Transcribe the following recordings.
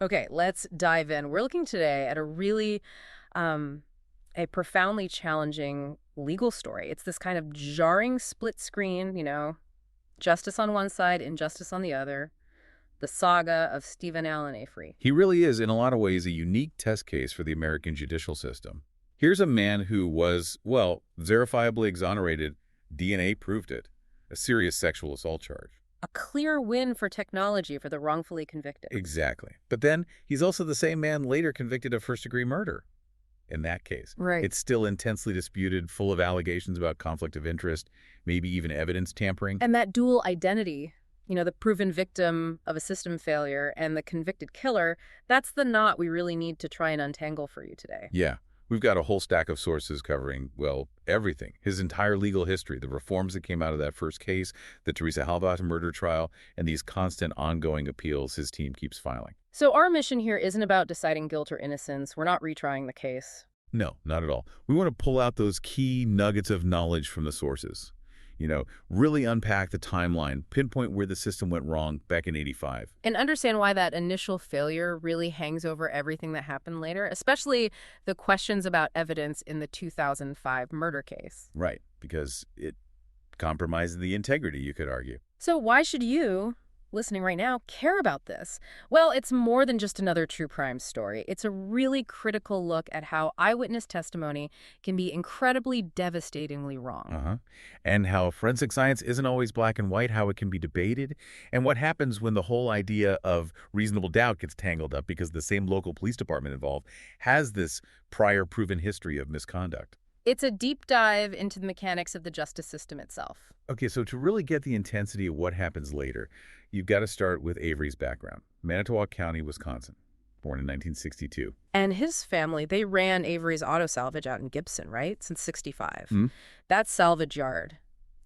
Okay, let's dive in. We're looking today at a really, a profoundly challenging legal story. It's this kind of jarring split screen, justice on one side, injustice on the other. The saga of Stephen Avery. He really is, in a lot of ways, a unique test case for the American judicial system. Here's a man who was, well, verifiably exonerated. DNA proved it. A serious sexual assault charge. A clear win for technology for the wrongfully convicted. Exactly. But then he's also the same man later convicted of first-degree murder. In that case, Right. it's still intensely disputed, full of allegations about conflict of interest, maybe even evidence tampering. And that dual identity, the proven victim of a system failure and the convicted killer, that's the knot we really need to try and untangle for you today. Yeah, we've got a whole stack of sources covering, well, everything. His entire legal history, the reforms that came out of that first case, the Teresa Halbach murder trial, and these constant ongoing appeals his team keeps filing. So our mission here isn't about deciding guilt or innocence. We're not retrying the case. No, not at all. We want to pull out those key nuggets of knowledge from the sources. Really unpack the timeline, pinpoint where the system went wrong back in '85. And understand why that initial failure really hangs over everything that happened later, especially the questions about evidence in the 2005 murder case. Right, because it compromises the integrity, you could argue. So why should you, listening right now, care about this? Well, it's more than just another true crime story. It's a really critical look at how eyewitness testimony can be incredibly devastatingly wrong. And how forensic science isn't always black and white, how it can be debated, and what happens when the whole idea of reasonable doubt gets tangled up because the same local police department involved has this prior proven history of misconduct. It's a deep dive into the mechanics of the justice system itself. Okay, so to really get the intensity of what happens later, you've got to start with Avery's background. Manitowoc County, Wisconsin, born in 1962. And his family, they ran Avery's Auto Salvage out in Gibson, right? Since 65. Hmm? That salvage yard,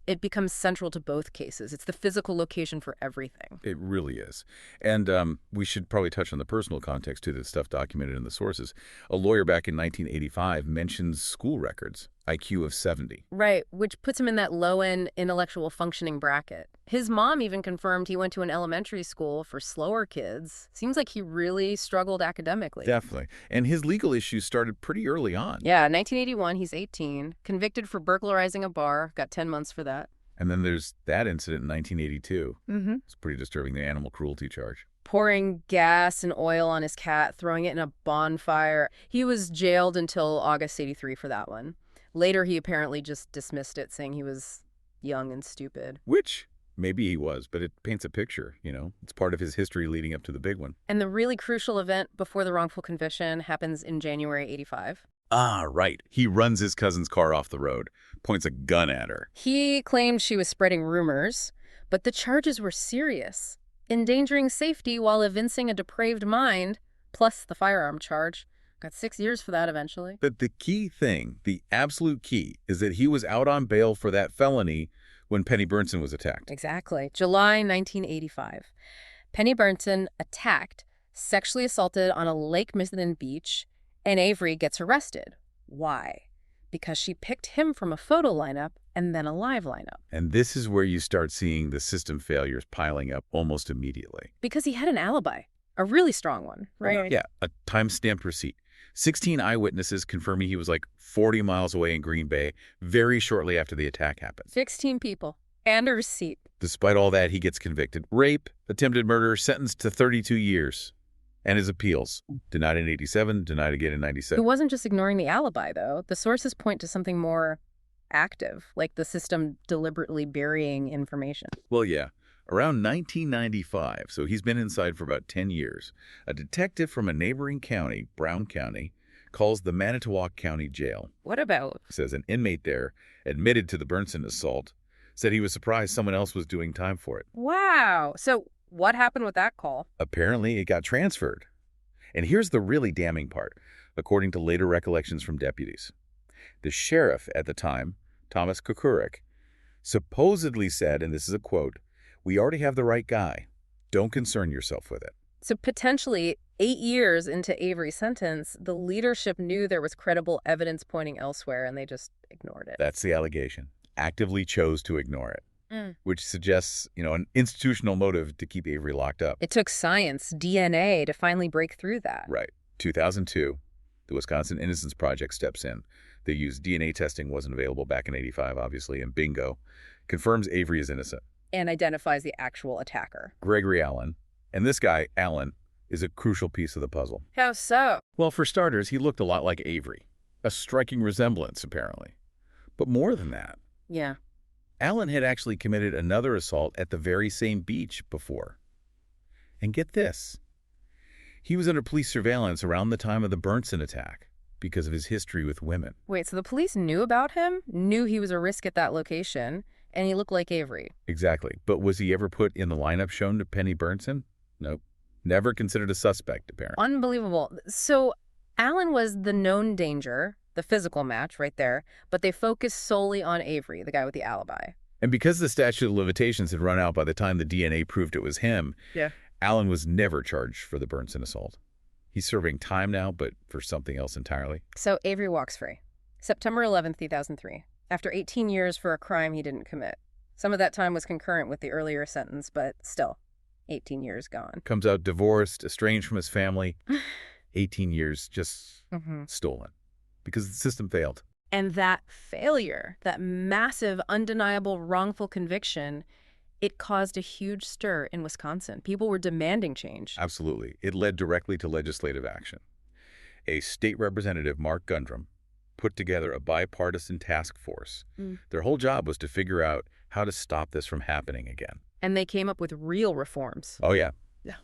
it becomes central to both cases. It's the physical location for everything. It really is. And we should probably touch on the personal context, too, the stuff documented in the sources. A lawyer back in 1985 mentions school records, IQ of 70. Right, which puts him in that low-end intellectual functioning bracket. His mom even confirmed he went to an elementary school for slower kids. Seems like he really struggled academically. Definitely. And his legal issues started pretty early on. Yeah, 1981, he's 18, convicted for burglarizing a bar, got 10 months for that. And then there's that incident in 1982. Mm-hmm. It's pretty disturbing, the animal cruelty charge. Pouring gas and oil on his cat, throwing it in a bonfire. He was jailed until August 83 for that one. Later, he apparently just dismissed it, saying he was young and stupid. Which maybe he was, but it paints a picture, It's part of his history leading up to the big one. And the really crucial event before the wrongful conviction happens in January 85. Ah, right. He runs his cousin's car off the road, points a gun at her. He claimed she was spreading rumors, but the charges were serious. Endangering safety while evincing a depraved mind, plus the firearm charge. Got 6 years for that eventually. But the key thing, the absolute key, is that he was out on bail for that felony when Penny Burnson was attacked. Exactly. July 1985. Penny Burnson attacked, sexually assaulted on a Lake Michigan beach, and Avery gets arrested. Why? Because she picked him from a photo lineup and then a live lineup. And this is where you start seeing the system failures piling up almost immediately. Because he had an alibi, a really strong one, right? Yeah, a time-stamped receipt. 16 eyewitnesses confirming he was like 40 miles away in Green Bay very shortly after the attack happened. 16 people and a receipt. Despite all that, he gets convicted. Rape, attempted murder, sentenced to 32 years. And his appeals. Denied in 87, denied again in 97. It wasn't just ignoring the alibi, though. The sources point to something more active, like the system deliberately burying information. Well, yeah. Around 1995, so he's been inside for about 10 years, a detective from a neighboring county, Brown County, calls the Manitowoc County Jail. What about? Says an inmate there admitted to the Burnson assault, said he was surprised someone else was doing time for it. Wow. So what happened with that call? Apparently, it got transferred. And here's the really damning part, according to later recollections from deputies. The sheriff at the time, Thomas Kukurik, supposedly said, and this is a quote, "We already have the right guy. Don't concern yourself with it." So potentially 8 years into Avery's sentence, the leadership knew there was credible evidence pointing elsewhere, and they just ignored it. That's the allegation. Actively chose to ignore it. which suggests, an institutional motive to keep Avery locked up. It took science, DNA, to finally break through that. Right. 2002, the Wisconsin Innocence Project steps in. They used DNA testing, wasn't available back in '85, obviously, and bingo, confirms Avery is innocent. And identifies the actual attacker. Gregory Allen. And this guy, Allen, is a crucial piece of the puzzle. How so? Well, for starters, he looked a lot like Avery. A striking resemblance, apparently. But more than that, Yeah. Allen had actually committed another assault at the very same beach before. And get this. He was under police surveillance around the time of the Bernsen attack because of his history with women. Wait, so the police knew about him, knew he was a risk at that location, and he looked like Avery. Exactly. But was he ever put in the lineup shown to Penny Bernsen? Nope. Never considered a suspect, apparently. Unbelievable. So Allen was the known danger, the physical match right there, but they focused solely on Avery, the guy with the alibi. And because the statute of limitations had run out by the time the DNA proved it was him, Allen was never charged for the Bernsen assault. He's serving time now, but for something else entirely. So Avery walks free. September 11th, 2003. After 18 years for a crime he didn't commit. Some of that time was concurrent with the earlier sentence, but still, 18 years gone. Comes out divorced, estranged from his family. 18 years just stolen because the system failed. And that failure, that massive, undeniable, wrongful conviction, it caused a huge stir in Wisconsin. People were demanding change. Absolutely. It led directly to legislative action. A state representative, Mark Gundrum, put together a bipartisan task force. Their whole job was to figure out how to stop this from happening again. And they came up with real reforms. Oh, yeah.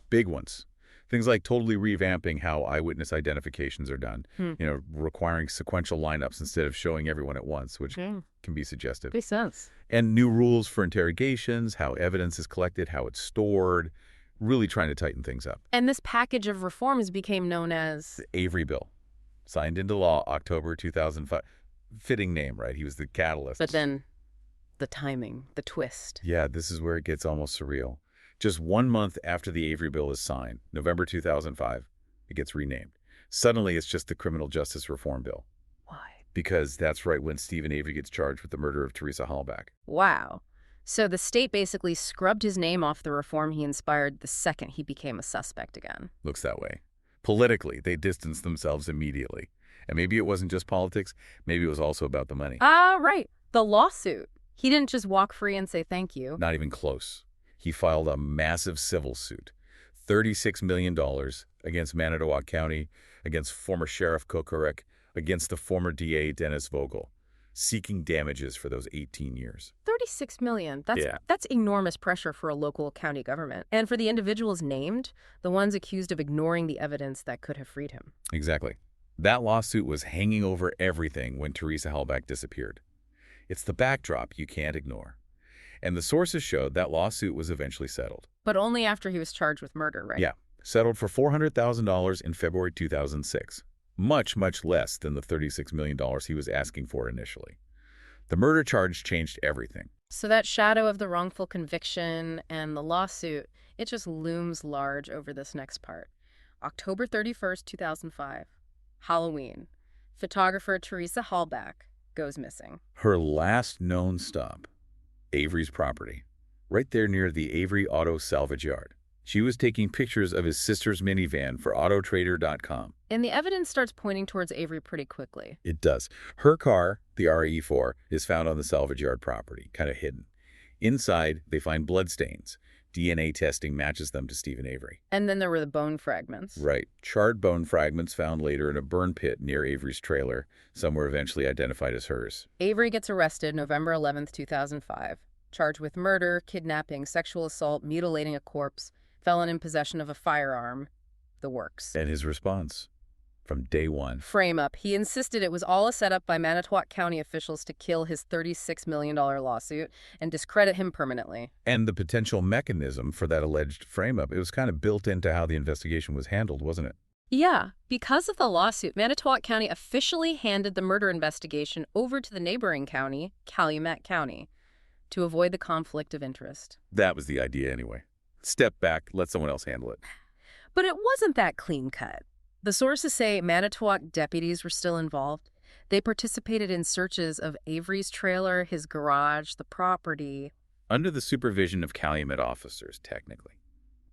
Big ones. Things like totally revamping how eyewitness identifications are done, requiring sequential lineups instead of showing everyone at once, which can be suggestive. Makes sense. And new rules for interrogations, how evidence is collected, how it's stored, really trying to tighten things up. And this package of reforms became known as The Avery Bill, signed into law October 2005. Fitting name, right? He was the catalyst. But then the timing, the twist. Yeah, this is where it gets almost surreal. Just 1 month after the Avery Bill is signed, November 2005, it gets renamed. Suddenly, it's just the Criminal Justice Reform Bill. Why? Because that's right when Steven Avery gets charged with the murder of Teresa Halbach. Wow. So the state basically scrubbed his name off the reform he inspired the second he became a suspect again. Looks that way. Politically, they distanced themselves immediately. And maybe it wasn't just politics. Maybe it was also about the money. Right. The lawsuit. He didn't just walk free and say thank you. Not even close. He filed a massive civil suit, $36 million against Manitowoc County, against former Sheriff Kokorek, against the former DA Dennis Vogel, seeking damages for those 18 years. $36 million. That's enormous pressure for a local county government. And for the individuals named, the ones accused of ignoring the evidence that could have freed him. Exactly. That lawsuit was hanging over everything when Teresa Halbach disappeared. It's the backdrop you can't ignore. And the sources showed that lawsuit was eventually settled. But only after he was charged with murder, right? Yeah, settled for $400,000 in February 2006. Much, much less than the $36 million he was asking for initially. The murder charge changed everything. So that shadow of the wrongful conviction and the lawsuit, it just looms large over this next part. October 31st, 2005. Halloween. Photographer Teresa Halbach goes missing. Her last known stop, Avery's property, right there near the Avery Auto Salvage Yard. She was taking pictures of his sister's minivan for Autotrader.com. And the evidence starts pointing towards Avery pretty quickly. It does. Her car, the RE4, is found on the salvage yard property, kind of hidden. Inside, they find bloodstains. DNA testing matches them to Steven Avery. And then there were the bone fragments. Right. Charred bone fragments found later in a burn pit near Avery's trailer. Some were eventually identified as hers. Avery gets arrested November 11th, 2005. Charged with murder, kidnapping, sexual assault, mutilating a corpse, felon in possession of a firearm. The works. And his response? From day one. Frame up. He insisted it was all a setup by Manitowoc County officials to kill his $36 million lawsuit and discredit him permanently. And the potential mechanism for that alleged frame-up, it was kind of built into how the investigation was handled, wasn't it? Yeah. Because of the lawsuit, Manitowoc County officially handed the murder investigation over to the neighboring county, Calumet County, to avoid the conflict of interest. That was the idea anyway. Step back, let someone else handle it. But it wasn't that clean-cut. The sources say Manitowoc deputies were still involved. They participated in searches of Avery's trailer, his garage, the property, under the supervision of Calumet officers, technically.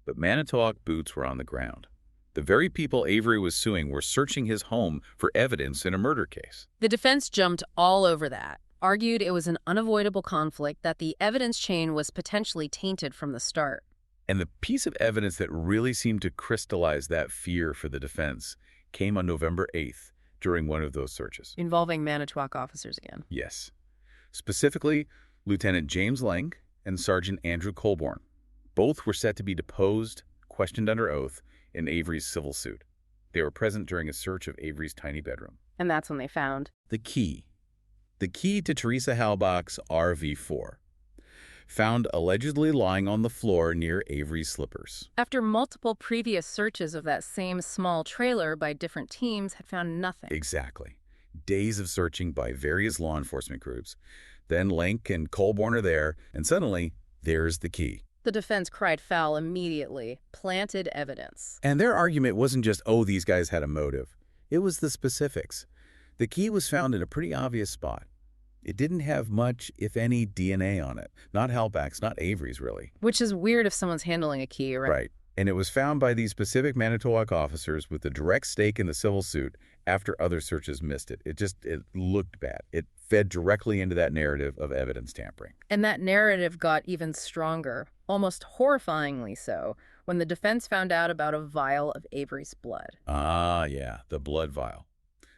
But Manitowoc boots were on the ground. The very people Avery was suing were searching his home for evidence in a murder case. The defense jumped all over that, argued it was an unavoidable conflict, that the evidence chain was potentially tainted from the start. And the piece of evidence that really seemed to crystallize that fear for the defense came on November 8th during one of those searches. Involving Manitowoc officers again. Yes. Specifically, Lieutenant James Lang and Sergeant Andrew Colborne. Both were set to be deposed, questioned under oath, in Avery's civil suit. They were present during a search of Avery's tiny bedroom. And that's when they found The key. The key to Teresa Halbach's RV4. Found allegedly lying on the floor near Avery's slippers. after multiple previous searches of that same small trailer by different teams had found nothing. Exactly. Days of searching by various law enforcement groups. Then Link and Colborne are there, and suddenly, there's the key. The defense cried foul immediately. Planted evidence. And their argument wasn't just, oh, these guys had a motive. It was the specifics. The key was found in a pretty obvious spot. It didn't have much, if any, DNA on it. Not Halbach's, not Avery's, really. Which is weird if someone's handling a key, right? Right. And it was found by these specific Manitowoc officers with a direct stake in the civil suit after other searches missed it. It looked bad. It fed directly into that narrative of evidence tampering. And that narrative got even stronger, almost horrifyingly so, when the defense found out about a vial of Avery's blood. Ah, yeah, the blood vial.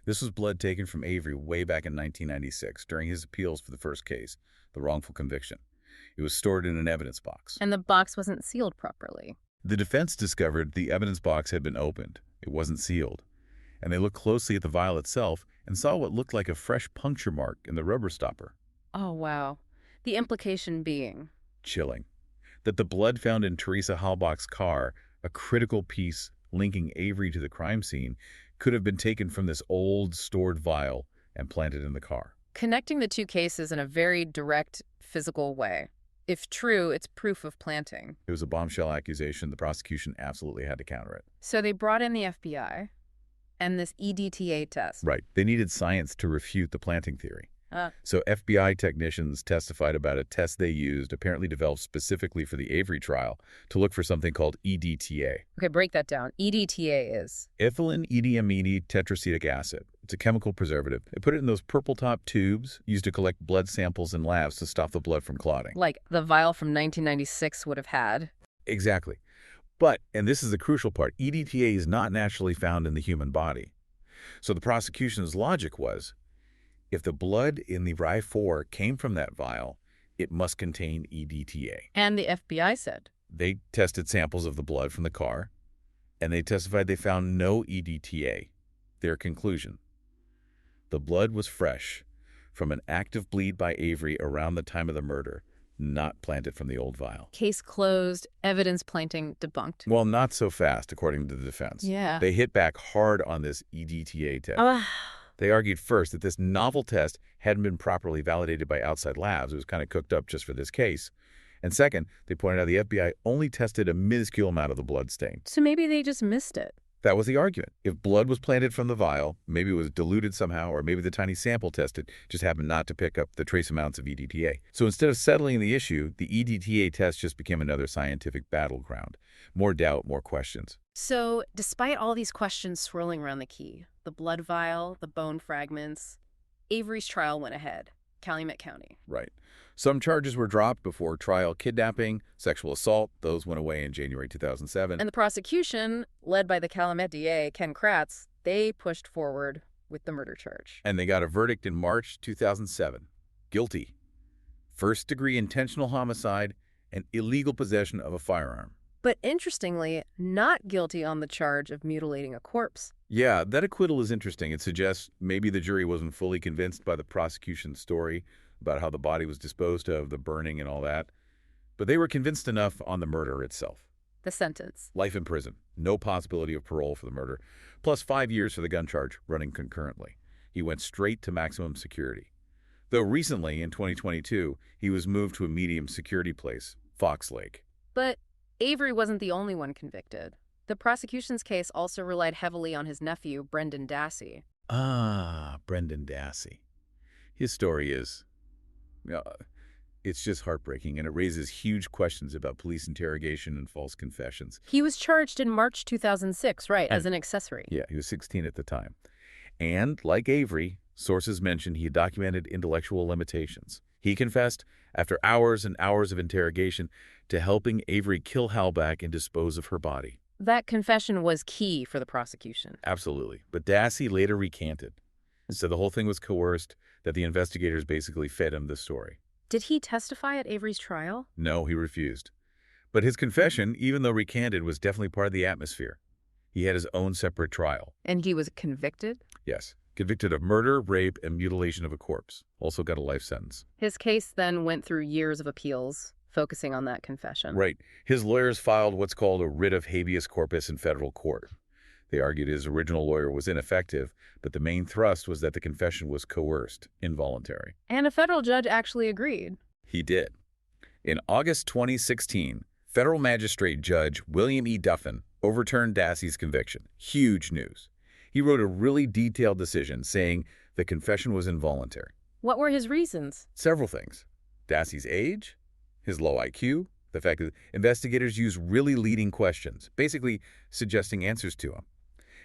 This was blood taken from Avery way back in 1996 during his appeals for the first case, the wrongful conviction. It was stored in an evidence box. And the box wasn't sealed properly. The defense discovered the evidence box had been opened. It wasn't sealed. And they looked closely at the vial itself and saw what looked like a fresh puncture mark in the rubber stopper. Oh, wow. The implication being Chilling. That the blood found in Teresa Halbach's car, a critical piece linking Avery to the crime scene, could have been taken from this old stored vial and planted in the car. connecting the two cases in a very direct, physical way. If true, it's proof of planting. It was a bombshell accusation. The prosecution absolutely had to counter it. So they brought in the FBI and this EDTA test. Right. They needed science to refute the planting theory. Uh, So FBI technicians testified about a test they used, apparently developed specifically for the Avery trial, to look for something called EDTA. okay, break that down. EDTA is? Ethylene ediamine tetracetic acid. It's a chemical preservative. They put it in those purple top tubes used to collect blood samples in labs to stop the blood from clotting. Like the vial from 1996 would have had. Exactly. But, and this is the crucial part, EDTA is not naturally found in the human body. So the prosecution's logic was, if the blood in the RI-4 came from that vial, it must contain EDTA. And the FBI said. They tested samples of the blood from the car, and they testified they found no EDTA. Their conclusion: the blood was fresh from an active bleed by Avery around the time of the murder, not planted from the old vial. Case closed, evidence planting debunked. Well, not so fast, according to the defense. Yeah. They hit back hard on this EDTA test. They argued first that this novel test hadn't been properly validated by outside labs. It was kind of cooked up just for this case. And second, they pointed out the FBI only tested a minuscule amount of the blood stain. So maybe they just missed it. That was the argument. If blood was planted from the vial, maybe it was diluted somehow, or maybe the tiny sample tested just happened not to pick up the trace amounts of EDTA. So instead of settling the issue, the EDTA test just became another scientific battleground. More doubt, more questions. So despite all these questions swirling around the key, the blood vial, the bone fragments, Avery's trial went ahead. Calumet County. Right. Some charges were dropped before trial: kidnapping, sexual assault. Those went away in January 2007. And the prosecution, led by the Calumet DA, Ken Kratz, they pushed forward with the murder charge. And they got a verdict in March 2007. Guilty. First-degree intentional homicide and illegal possession of a firearm. But interestingly, not guilty on the charge of mutilating a corpse. Yeah, that acquittal is interesting. It suggests maybe the jury wasn't fully convinced by the prosecution's story about how the body was disposed of, the burning and all that. But they were convinced enough on the murder itself. The sentence. Life in prison. No possibility of parole for the murder. Plus 5 years for the gun charge, running concurrently. He went straight to maximum security. Though recently, in 2022, he was moved to a medium security place, Fox Lake. But Avery wasn't the only one convicted. The prosecution's case also relied heavily on his nephew, Brendan Dassey. Ah, Brendan Dassey. His story is It's just heartbreaking, and it raises huge questions about police interrogation and false confessions. He was charged in March 2006, right, as an accessory. Yeah, he was 16 at the time. And, like Avery, sources mentioned he had documented intellectual limitations. He confessed, after hours and hours of interrogation, to helping Avery kill Halbach and dispose of her body. That confession was key for the prosecution. Absolutely. But Dassey later recanted. So the whole thing was coerced, that the investigators basically fed him the story. Did he testify at Avery's trial? No, he refused. But his confession, even though recanted, was definitely part of the atmosphere. He had his own separate trial. And he was convicted? Yes. Convicted of murder, rape, and mutilation of a corpse. Also got a life sentence. His case then went through years of appeals, focusing on that confession. Right. His lawyers filed what's called a writ of habeas corpus in federal court. They argued his original lawyer was ineffective, but the main thrust was that the confession was coerced, involuntary. And a federal judge actually agreed. He did. In August 2016, federal magistrate judge William E. Duffin overturned Dassey's conviction. Huge news. He wrote a really detailed decision saying the confession was involuntary. What were his reasons? Several things. Dassey's age, his low IQ, the fact that investigators used really leading questions, basically suggesting answers to him.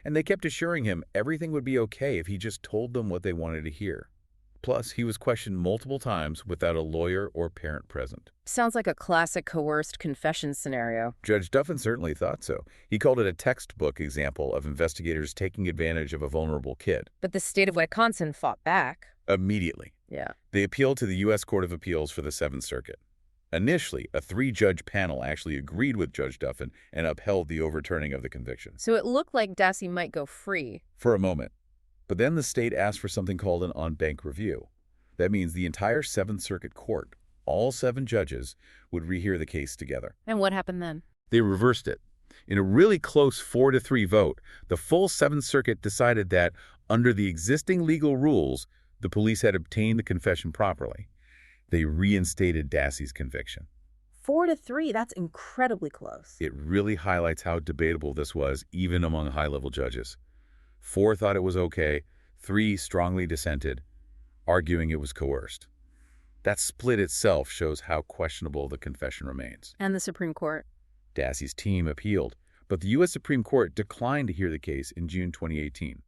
And they kept assuring him everything would be okay if he just told them what they wanted to hear. Plus, he was questioned multiple times without a lawyer or parent present. Sounds like a classic coerced confession scenario. Judge Duffin certainly thought so. He called it a textbook example of investigators taking advantage of a vulnerable kid. But the state of Wisconsin fought back. Immediately. Yeah. They appealed to the U.S. Court of Appeals for the Seventh Circuit. Initially, a 3-judge panel actually agreed with Judge Duffin and upheld the overturning of the conviction. So it looked like Dassey might go free. For a moment. But then the state asked for something called an en banc review. That means the entire Seventh Circuit Court, all 7 judges, would rehear the case together. And what happened then? They reversed it. In a really close 4-3 vote, the full Seventh Circuit decided that, under the existing legal rules, the police had obtained the confession properly. They reinstated Dassey's conviction. 4-3, that's incredibly close. It really highlights how debatable this was, even among high-level judges. 4 thought it was okay, 3 strongly dissented, arguing it was coerced. That split itself shows how questionable the confession remains. And the Supreme Court? Dassey's team appealed, but the U.S. Supreme Court declined to hear the case in June 2018.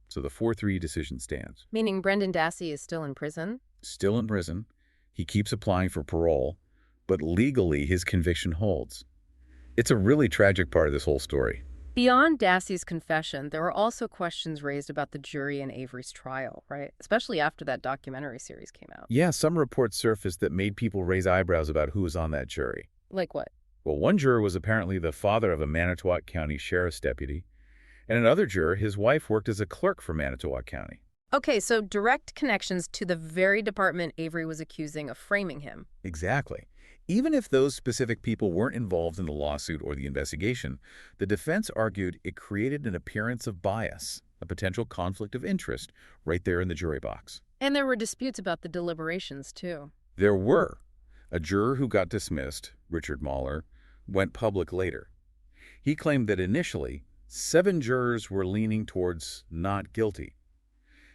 So the 4-3 decision stands. Meaning Brendan Dassey is still in prison? Still in prison. He keeps applying for parole, but legally his conviction holds. It's a really tragic part of this whole story. Beyond Dassey's confession, there were also questions raised about the jury in Avery's trial, right? Especially after that documentary series came out. Yeah, some reports surfaced that made people raise eyebrows about who was on that jury. Like what? Well, one juror was apparently the father of a Manitowoc County sheriff's deputy, and another juror, his wife worked as a clerk for Manitowoc County. Okay, so direct connections to the very department Avery was accusing of framing him. Exactly. Even if those specific people weren't involved in the lawsuit or the investigation, the defense argued it created an appearance of bias, a potential conflict of interest, right there in the jury box. And there were disputes about the deliberations, too. There were. A juror who got dismissed, Richard Mahler, went public later. He claimed that initially, 7 jurors were leaning towards not guilty.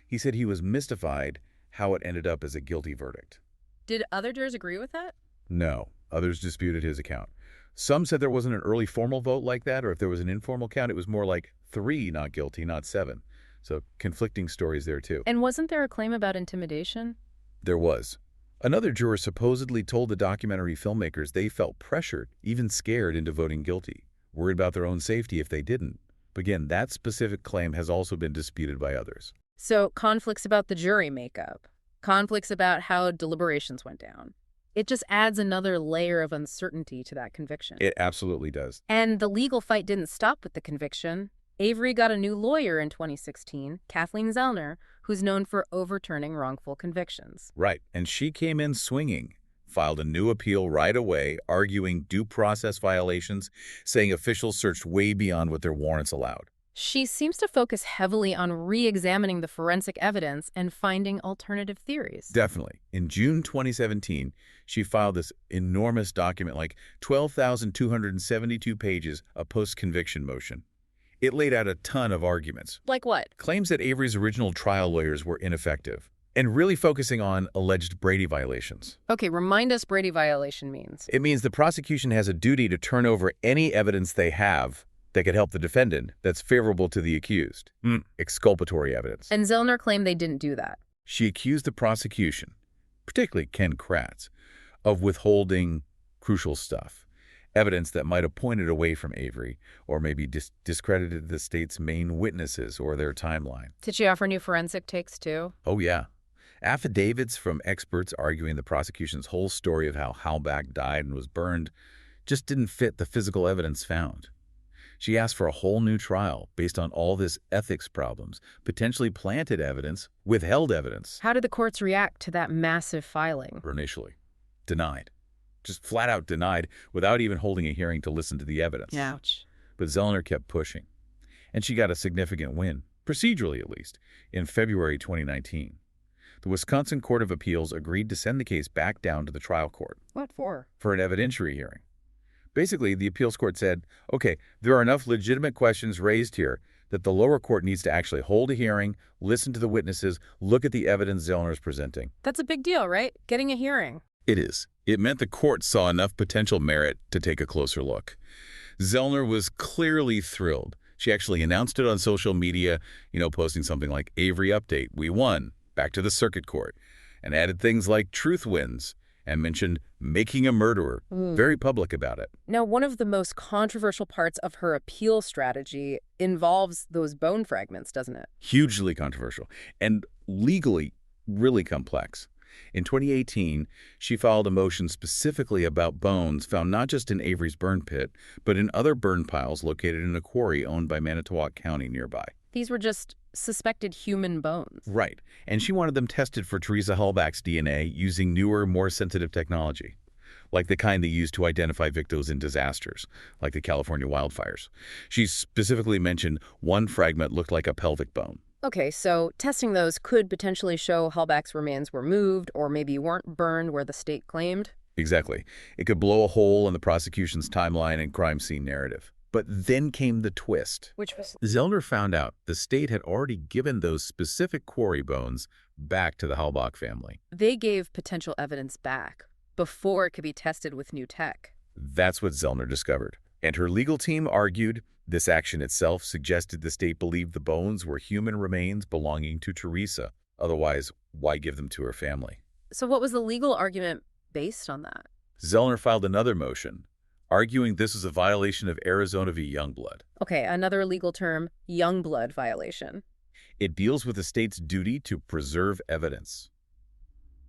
He said he was mystified how it ended up as a guilty verdict. Did other jurors agree with that? No. Others disputed his account. Some said there wasn't an early formal vote like that, or if there was an informal count, it was more like 3 not guilty, not 7. So conflicting stories there, too. And wasn't there a claim about intimidation? There was. Another juror supposedly told the documentary filmmakers they felt pressured, even scared, into voting guilty, worried about their own safety if they didn't. But again, that specific claim has also been disputed by others. So conflicts about the jury makeup, conflicts about how deliberations went down. It just adds another layer of uncertainty to that conviction. It absolutely does. And the legal fight didn't stop with the conviction. Avery got a new lawyer in 2016, Kathleen Zellner, who's known for overturning wrongful convictions. Right, and she came in swinging, filed a new appeal right away, arguing due process violations, saying officials searched way beyond what their warrants allowed. She seems to focus heavily on re-examining the forensic evidence and finding alternative theories. Definitely. In June 2017, she filed this enormous document, like 12,272 pages, a post-conviction motion. It laid out a ton of arguments. Like what? Claims that Avery's original trial lawyers were ineffective. and really focusing on alleged Brady violations. Okay, remind us Brady violation means. It means the prosecution has a duty to turn over any evidence they have that could help the defendant that's favorable to the accused. Exculpatory evidence. And Zellner claimed they didn't do that. She accused the prosecution, particularly Ken Kratz, of withholding crucial stuff, evidence that might have pointed away from Avery or maybe discredited the state's main witnesses or their timeline. Did she offer new forensic takes, too? Oh, yeah. Affidavits from experts arguing the prosecution's whole story of how Halbach died and was burned just didn't fit the physical evidence found. She asked for a whole new trial based on all this ethics problems, potentially planted evidence, withheld evidence. How did the courts react to that massive filing? Initially, denied. Just flat out denied without even holding a hearing to listen to the evidence. Ouch. But Zellner kept pushing, and she got a significant win, procedurally at least, in February 2019. The Wisconsin Court of Appeals agreed to send the case back down to the trial court. What for? For an evidentiary hearing. Basically, the appeals court said, okay, there are enough legitimate questions raised here that the lower court needs to actually hold a hearing, listen to the witnesses, look at the evidence Zellner is presenting. That's a big deal, right? Getting a hearing. It is. It meant the court saw enough potential merit to take a closer look. Zellner was clearly thrilled. She actually announced it on social media, posting something like, Avery update, we won, back to the circuit court, and added things like truth wins, and mentioned making a murderer, very public about it. Now, one of the most controversial parts of her appeal strategy involves those bone fragments, doesn't it? Hugely controversial, and legally really complex. In 2018, she filed a motion specifically about bones found not just in Avery's burn pit, but in other burn piles located in a quarry owned by Manitowoc County nearby. These were just suspected human bones. Right. And she wanted them tested for Teresa Halbach's DNA using newer, more sensitive technology, like the kind they used to identify victims in disasters, like the California wildfires. She specifically mentioned one fragment looked like a pelvic bone. Okay, so testing those could potentially show Halbach's remains were moved or maybe weren't burned where the state claimed. Exactly. It could blow a hole in the prosecution's timeline and crime scene narrative. But then came the twist. Which was? Zellner found out the state had already given those specific quarry bones back to the Halbach family. They gave potential evidence back before it could be tested with new tech. That's what Zellner discovered. And her legal team argued this action itself suggested the state believed the bones were human remains belonging to Teresa. Otherwise, why give them to her family? So what was the legal argument based on that? Zellner filed another motion, arguing this is a violation of Arizona v. Youngblood. Okay, another legal term, Youngblood violation. It deals with the state's duty to preserve evidence.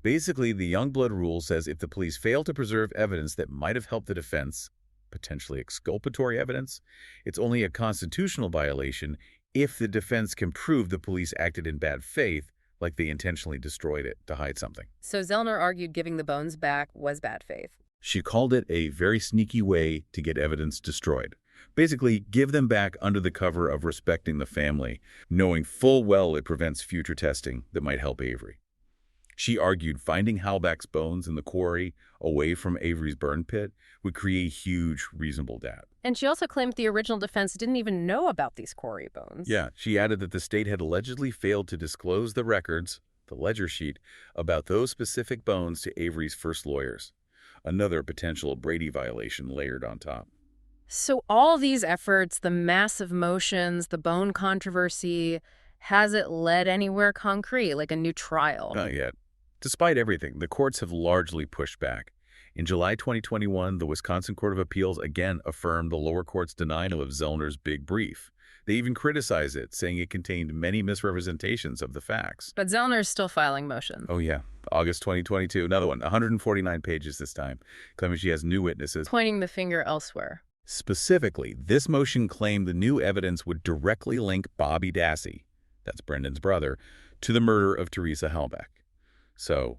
Basically, the Youngblood rule says if the police fail to preserve evidence that might have helped the defense, potentially exculpatory evidence, it's only a constitutional violation if the defense can prove the police acted in bad faith, like they intentionally destroyed it to hide something. So Zellner argued giving the bones back was bad faith. She called it a very sneaky way to get evidence destroyed. Basically, give them back under the cover of respecting the family, knowing full well it prevents future testing that might help Avery. She argued finding Halbach's bones in the quarry away from Avery's burn pit would create huge reasonable doubt. And she also claimed the original defense didn't even know about these quarry bones. Yeah, she added that the state had allegedly failed to disclose the records, the ledger sheet, about those specific bones to Avery's first lawyers. Another potential Brady violation layered on top. So all these efforts, the massive motions, the bone controversy, has it led anywhere concrete, like a new trial? Not yet. Despite everything, the courts have largely pushed back. In July 2021, the Wisconsin Court of Appeals again affirmed the lower court's denial of Zellner's big brief. They even criticized it, saying it contained many misrepresentations of the facts. But Zellner's still filing motions. Oh, yeah. August 2022, another one, 149 pages this time, claiming she has new witnesses. Pointing the finger elsewhere. Specifically, this motion claimed the new evidence would directly link Bobby Dassey, that's Brendan's brother, to the murder of Teresa Halbach. So,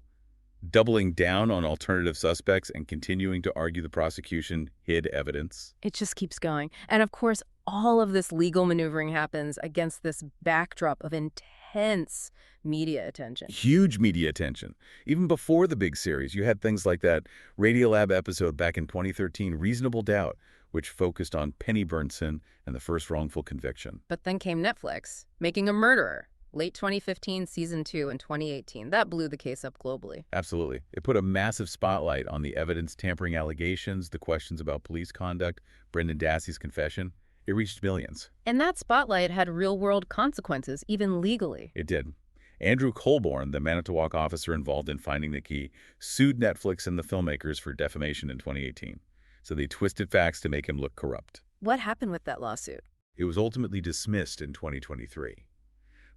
doubling down on alternative suspects and continuing to argue the prosecution hid evidence. It just keeps going. And of course, all of this legal maneuvering happens against this backdrop of intense media attention. Huge media attention. Even before the big series, you had things like that Radiolab episode back in 2013, Reasonable Doubt, which focused on Penny Bernson and the first wrongful conviction. But then came Netflix, Making a Murderer. Late 2015, Season 2 in 2018. That blew the case up globally. Absolutely. It put a massive spotlight on the evidence tampering allegations, the questions about police conduct, Brendan Dassey's confession. It reached millions. And that spotlight had real-world consequences, even legally. It did. Andrew Colborn, the Manitowoc officer involved in finding the key, sued Netflix and the filmmakers for defamation in 2018. So they twisted facts to make him look corrupt. What happened with that lawsuit? It was ultimately dismissed in 2023.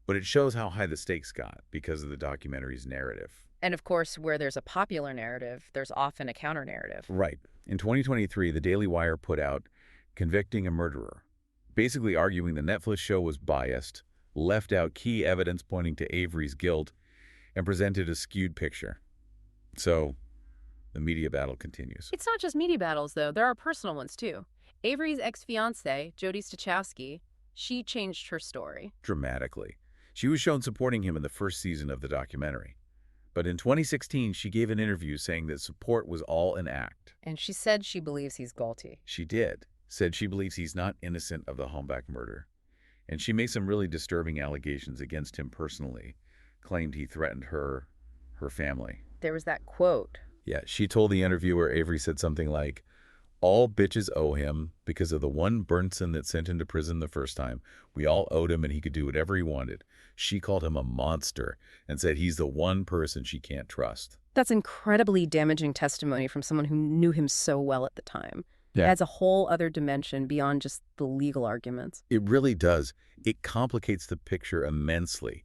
But it shows how high the stakes got because of the documentary's narrative. And of course, where there's a popular narrative, there's often a counter-narrative. Right. In 2023, the Daily Wire put out Convicting a Murderer, basically arguing the Netflix show was biased, left out key evidence pointing to Avery's guilt, and presented a skewed picture. So, the media battle continues. It's not just media battles, though. There are personal ones, too. Avery's ex-fiancée, Jody Stachowski, she changed her story. Dramatically. She was shown supporting him in the first season of the documentary. But in 2016, she gave an interview saying that support was all an act. And she said she believes he's guilty. She did. Said she believes he's not innocent of the Halbach murder. And she made some really disturbing allegations against him personally. Claimed he threatened her family. There was that quote. Yeah, she told the interviewer, Avery said something like, "All bitches owe him because of the one Burnson that sent him to prison the first time. We all owed him and he could do whatever he wanted." She called him a monster and said he's the one person she can't trust. That's incredibly damaging testimony from someone who knew him so well at the time. Yeah. It adds a whole other dimension beyond just the legal arguments. It really does. It complicates the picture immensely.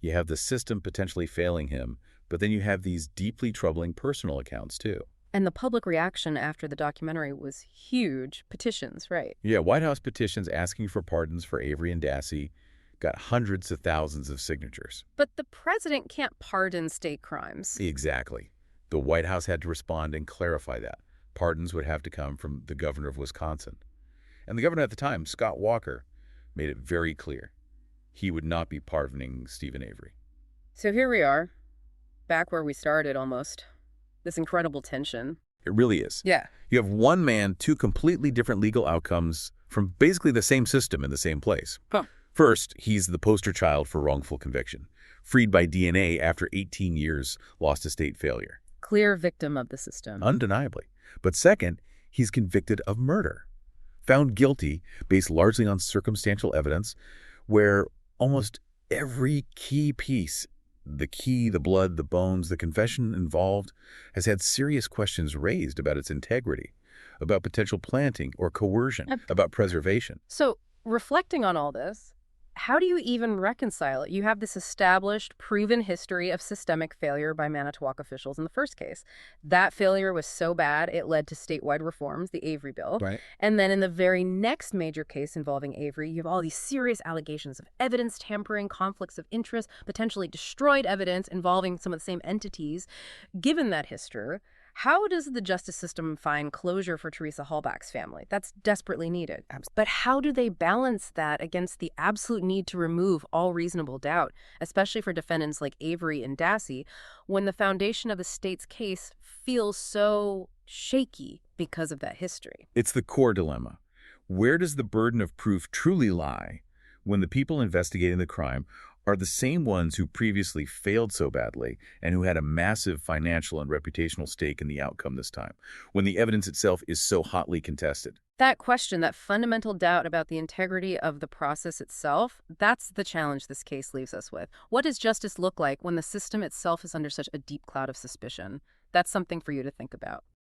You have the system potentially failing him, but then you have these deeply troubling personal accounts too. And the public reaction after the documentary was huge. Petitions, right? Yeah, White House petitions asking for pardons for Avery and Dassey got hundreds of thousands of signatures. But the president can't pardon state crimes. Exactly. The White House had to respond and clarify that. Pardons would have to come from the governor of Wisconsin. And the governor at the time, Scott Walker, made it very clear he would not be pardoning Steven Avery. So here we are, back where we started almost. This incredible tension. It really is. Yeah. You have one man, two completely different legal outcomes from basically the same system in the same place. Huh. First, he's the poster child for wrongful conviction. Freed by DNA after 18 years, lost to state failure. Clear victim of the system. Undeniably. But second, he's convicted of murder. Found guilty based largely on circumstantial evidence where almost every key piece, the key, the blood, the bones, the confession involved, has had serious questions raised about its integrity, about potential planting or coercion, about preservation. So, reflecting on all this, how do you even reconcile it? You have this established, proven history of systemic failure by Manitowoc officials in the first case. That failure was so bad, it led to statewide reforms, the Avery bill. Right. And then in the very next major case involving Avery, you have all these serious allegations of evidence tampering, conflicts of interest, potentially destroyed evidence involving some of the same entities. Given that history, how does the justice system find closure for Teresa Halbach's family? That's desperately needed. But how do they balance that against the absolute need to remove all reasonable doubt, especially for defendants like Avery and Dassey, when the foundation of the state's case feels so shaky because of that history? It's the core dilemma. Where does the burden of proof truly lie when the people investigating the crime are the same ones who previously failed so badly and who had a massive financial and reputational stake in the outcome this time, when the evidence itself is so hotly contested? That question, that fundamental doubt about the integrity of the process itself, that's the challenge this case leaves us with. What does justice look like when the system itself is under such a deep cloud of suspicion? That's something for you to think about.